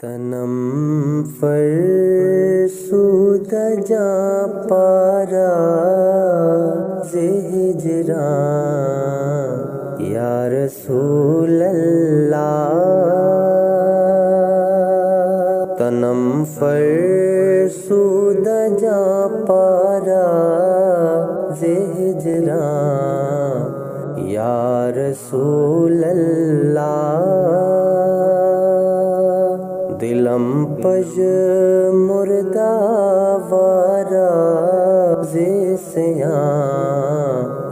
تنم فرسود جا پارا ہجران یا رسول اللہ، تنم فرسود جا پارا ہجران یا رسول اللہ، دلم پج مردہ وارا زیسیاں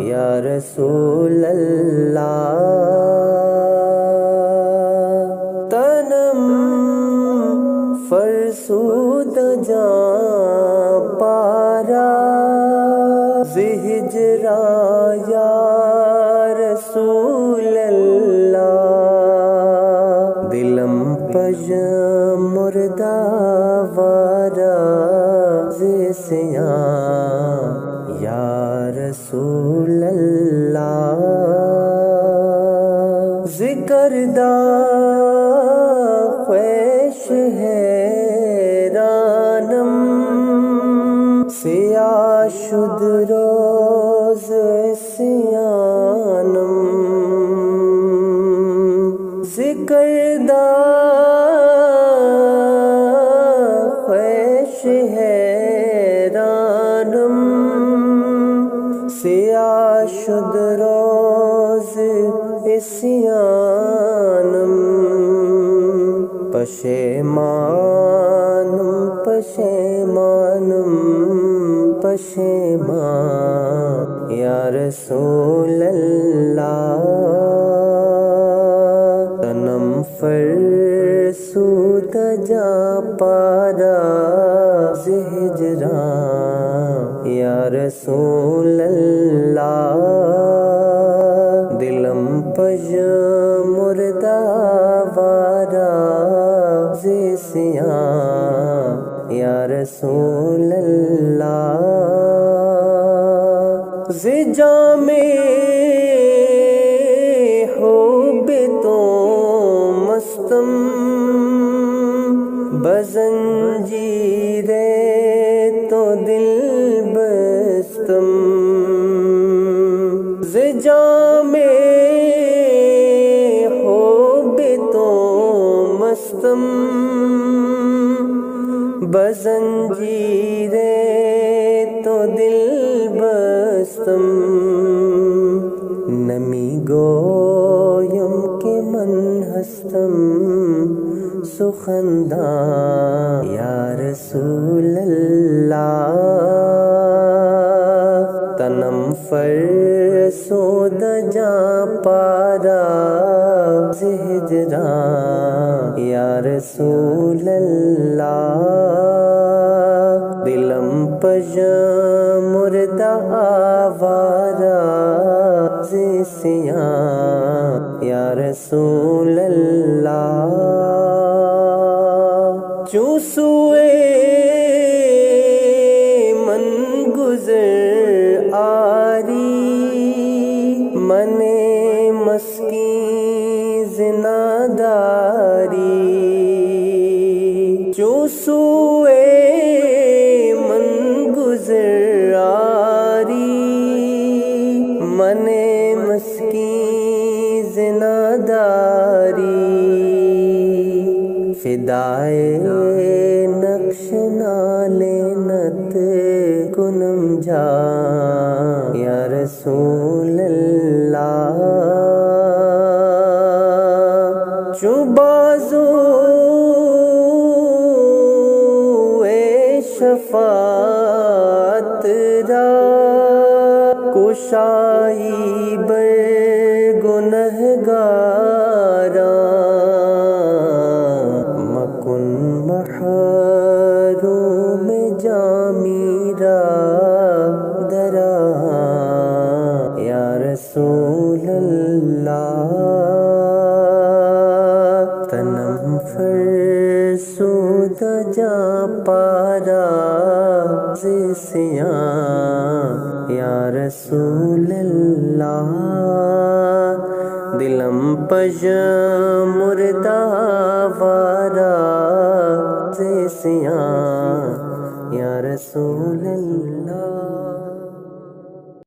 یا رسول اللہ، تنم فرسود جا پارا ہجران یا رسول اللہ، دلم پج مردہ وارا زیسیاں یا رسول اللہ، ذکر دا خویش حیرانم سیاہ شد روز سیانم، ذکر دا خویش حیرانم سیاہ شد روز سیانم، پشیمانم پشیمانم پشیمان یا رسول اللہ، تنم فرسود جا پارا ہجران یا رسول اللہ، دلم پج مردہ وارا زیسیاں یا رسول اللہ، زی جام حب تو مستم بزنجیر تو دل بستم، زی جام حب تو مستم بزنجیر تو دل بستم، نمی گویم کہ من ہستم سخندان یا رسول اللہ، تنم فرسود جا پارا ہجران یا رسول اللہ، دلم پج مردہ وارا زیسیاں یا رسول اللہ، چوں سوئے من گزر آری من مسکین زناداری، چوں سوئے من گزر آری من مسکین زناداری، فدائے نقش نالینت کنم جا یا رسول اللہ، چوں بازو شفاعت را کشائی بر گنہگاراں، مکن محروم جامی را درا یا رسول اللہ، تنم فرسود جا پارا زیسیاں یا رسول اللہ، دلم پج مردہ وارا سے سیاں یا رسول اللہ